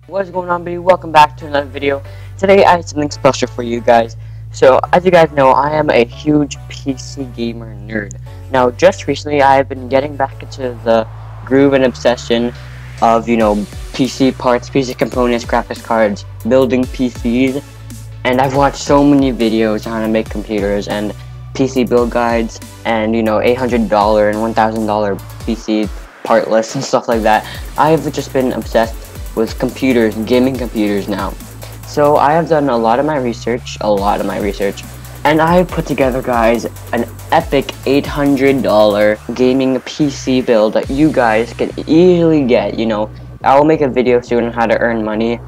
What is going on, buddy? Welcome back to another video. Today I have something special for you guys. So, as you guys know, I am a huge PC gamer nerd. Now, just recently I have been getting back into the groove and obsession of, PC parts, PC components, graphics cards, building PCs, and I've watched so many videos on how to make computers and PC build guides and, $800 and $1,000 PC part lists and stuff like that. I've just been obsessed with computers, gaming computers now. So I have done a lot of my research, and I have put together, guys, an epic $800 gaming PC build that you guys can easily get. I will make a video soon on how to earn money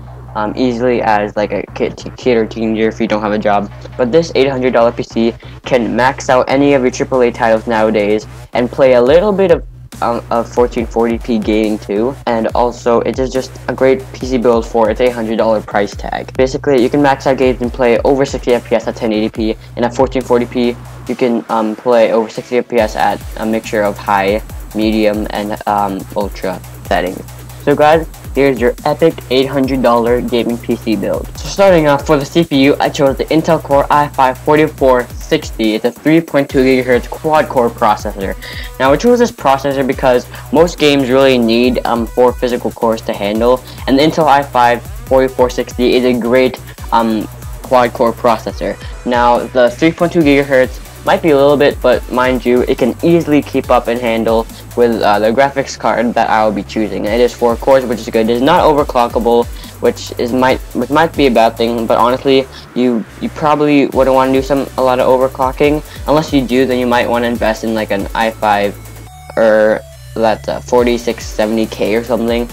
easily as like a kid or teenager if you don't have a job. But this $800 PC can max out any of your AAA titles nowadays and play a little bit of 1440p gaming too, and also it is just a great PC build for its $800 price tag. Basically, you can max out games and play over 60 FPS at 1080p, and at 1440p you can play over 60 FPS at a mixture of high, medium, and ultra settings. So guys, here's your epic $800 gaming PC build. So starting off, for the CPU, I chose the Intel Core i5-4460. It's a 3.2 GHz quad-core processor. Now, I chose this processor because most games really need 4 physical cores to handle, and the Intel i5-4460 is a great quad-core processor. Now, the 3.2 GHz might be a little bit, but mind you, it can easily keep up and handle with the graphics card that I will be choosing. It is 4 cores, which is good. It is not overclockable, which might be a bad thing, but honestly, you probably wouldn't want to do a lot of overclocking. Unless you do, then you might want to invest in like an i5 or that's 4670K or something.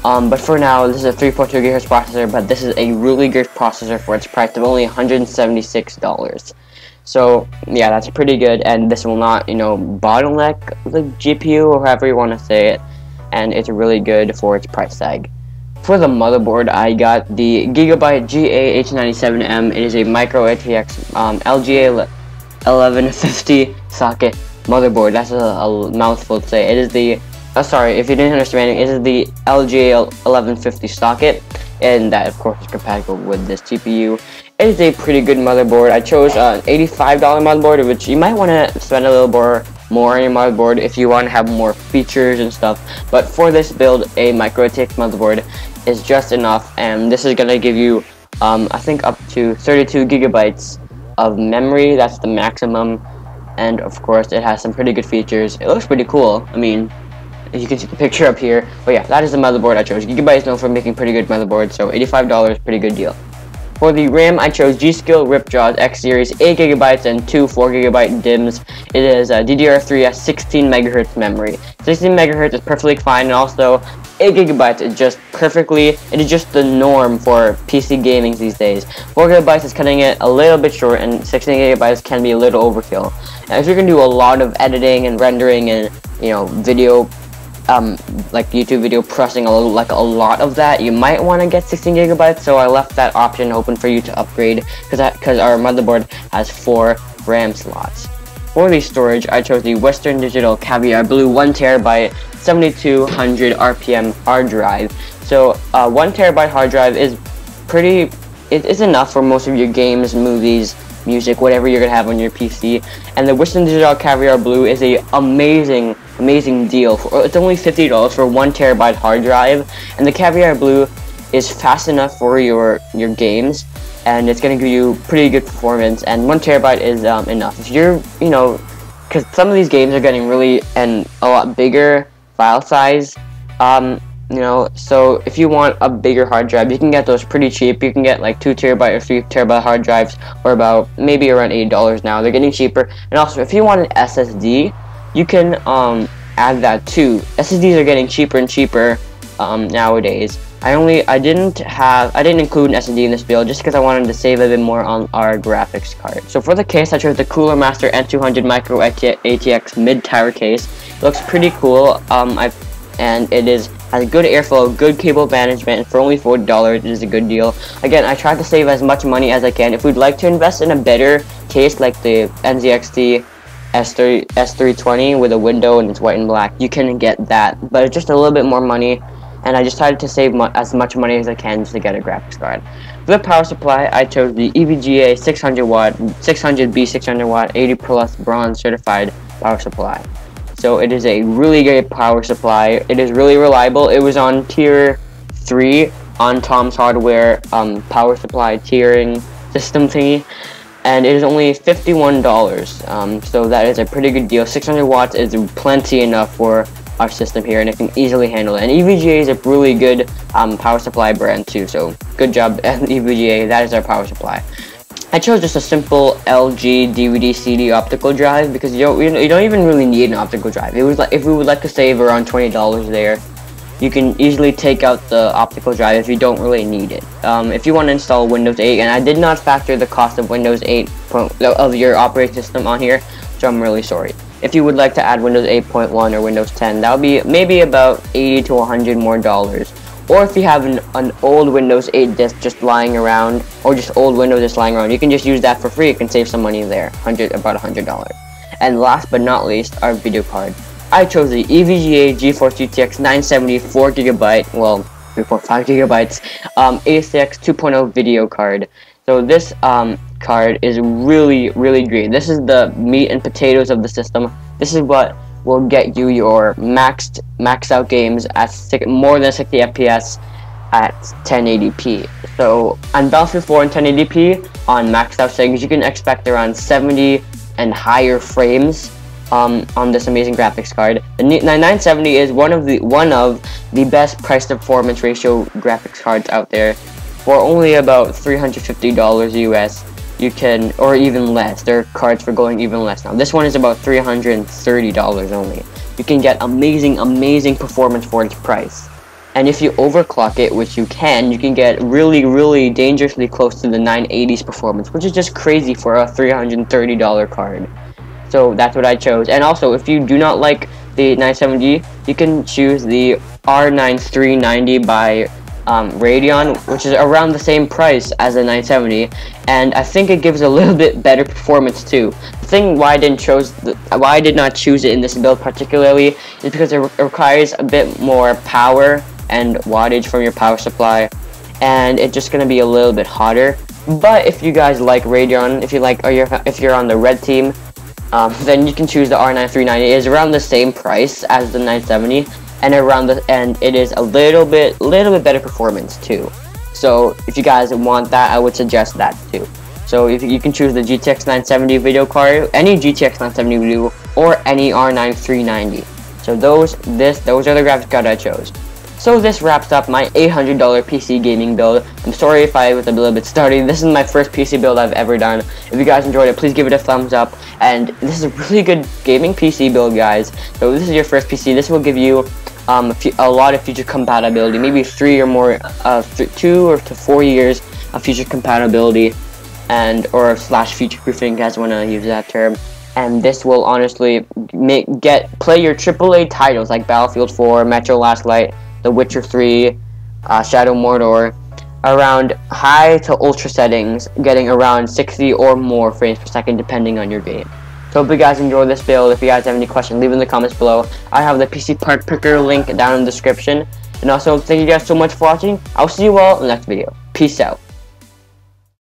But for now, this is a 3.2 GHz processor, but this is a really good processor for its price of only $176. So yeah, that's pretty good, and this will not, bottleneck the GPU or however you want to say it, and it's really good for its price tag. For the motherboard, I got the Gigabyte GTX970M. It is a micro ATX LGA 1150 socket motherboard. That's a mouthful to say. It is the sorry if you didn't understand it. It is the LGA 1150 socket, and that of course is compatible with this GPU. It is a pretty good motherboard. I chose an $85 motherboard, which you might want to spend a little more on your motherboard if you want to have more features and stuff. But for this build, a micro ATX motherboard is just enough, and this is going to give you, I think, up to 32 gigabytes of memory. That's the maximum, and of course, it has some pretty good features. It looks pretty cool. I mean, you can see the picture up here. But yeah, that is the motherboard I chose. Gigabyte is known for making pretty good motherboards, so $85, pretty good deal. For the RAM, I chose G.Skill Ripjaws X Series, 8GB and 2 4GB DIMMs. It is DDR3 at 16 MHz memory. 16 MHz is perfectly fine, and also 8GB is just it is just the norm for PC gaming these days. 4GB is cutting it a little bit short, and 16GB can be a little overkill. Now, if you're going to do a lot of editing and rendering and, video, like YouTube video processing a lot of that, you might want to get 16 GB, so I left that option open for you to upgrade because our motherboard has 4 RAM slots. For the storage, I chose the Western Digital Caviar Blue 1TB 7200 RPM hard drive. So 1TB hard drive is is enough for most of your games, movies, music, whatever you're gonna have on your PC. And the Western Digital Caviar Blue is a amazing deal. It's only $50 for 1TB hard drive, and the Caviar Blue is fast enough for your games, and it's gonna give you pretty good performance. And 1TB is enough if you're because some of these games are getting really a lot bigger file size. So if you want a bigger hard drive, you can get those pretty cheap. You can get like 2TB or 3TB hard drives for about maybe around $80 now. They're getting cheaper. And also, if you want an SSD, you can add that too. SSDs are getting cheaper and cheaper nowadays. I didn't include an SSD in this build just because I wanted to save a bit more on our graphics card. So for the case, I chose the Cooler Master N200 Micro ATX mid-tower case. It looks pretty cool. And it has good airflow, good cable management, and for only $40, it is a good deal. Again, I tried to save as much money as I can. If we'd like to invest in a better case like the NZXT S320 with a window and it's white and black, you can get that, but it's just a little bit more money. and I decided to save as much money as I can just to get a graphics card. For the power supply, I chose the EVGA 600 watt, 600B 600 watt, 80 plus bronze certified power supply. So it is a really great power supply. It is really reliable. It was on tier 3 on Tom's Hardware power supply tiering system thingy, and it is only $51. So that is a pretty good deal. 600 watts is plenty enough for our system here, and it can easily handle it. And EVGA is a really good power supply brand too, so good job EVGA. That is our power supply. I chose just a simple LG DVD CD optical drive because you don't even really need an optical drive. It was like, if we would like to save around $20 there, you can easily take out the optical drive if you don't really need it. If you want to install Windows 8, and I did not factor the cost of Windows 8 of your operating system on here, so I'm really sorry. If you would like to add Windows 8.1 or Windows 10, that would be maybe about $80 to $100 more. Or if you have an old Windows 8 disk just lying around, or just old Windows just lying around, you can just use that for free. You can save some money there, about $100. And last but not least, our video card. I chose the EVGA GeForce GTX 970 4GB, well, 3.5 gigabytes, ACX 2.0 video card. So this card is really great. This is the meat and potatoes of the system. This is what will get you your maxed out games at more than 60 FPS at 1080p. So on Battlefield 4 in 1080p on maxed out settings, you can expect around 70 and higher frames on this amazing graphics card. The 970 is one of the best price to performance ratio graphics cards out there. For only about $350 US, you can, or even less. There are cards for going even less now. This one is about $330 only. You can get amazing performance for its price. And if you overclock it, which you can get really dangerously close to the 980s performance, which is just crazy for a $330 card. So that's what I chose. And also, if you do not like the 970, you can choose the R9 390 by Radeon, which is around the same price as the 970, and I think it gives a little bit better performance too. The thing why I did not choose it in this build particularly is because it requires a bit more power and wattage from your power supply, and it's just gonna be a little bit hotter. But if you guys like Radeon, if you're on the red team, then you can choose the R9 390. It is around the same price as the 970. And it is a little bit better performance too. So if you guys want that, I would suggest that too. So if you can choose the GTX 970 video card, any GTX 970 video, or any R9 390. So those are the graphics cards I chose. So this wraps up my $800 PC gaming build. I'm sorry if I was a little bit starty. This is my first PC build I've ever done. If you guys enjoyed it, please give it a thumbs up. And this is a really good gaming PC build, guys. So if this is your first PC, this will give you a lot of future compatibility, maybe 3 or more, 2 or to 4 years of future compatibility, or / future proofing, you guys want to use that term. And this will honestly play your AAA titles like Battlefield 4, Metro Last Light, The Witcher 3, Shadow Mordor, around high to ultra settings, getting around 60 or more frames per second depending on your game. So hope you guys enjoyed this build. If you guys have any questions, leave in the comments below. I have the PcPartPicker link down in the description. And also, thank you guys so much for watching. I'll see you all in the next video. Peace out.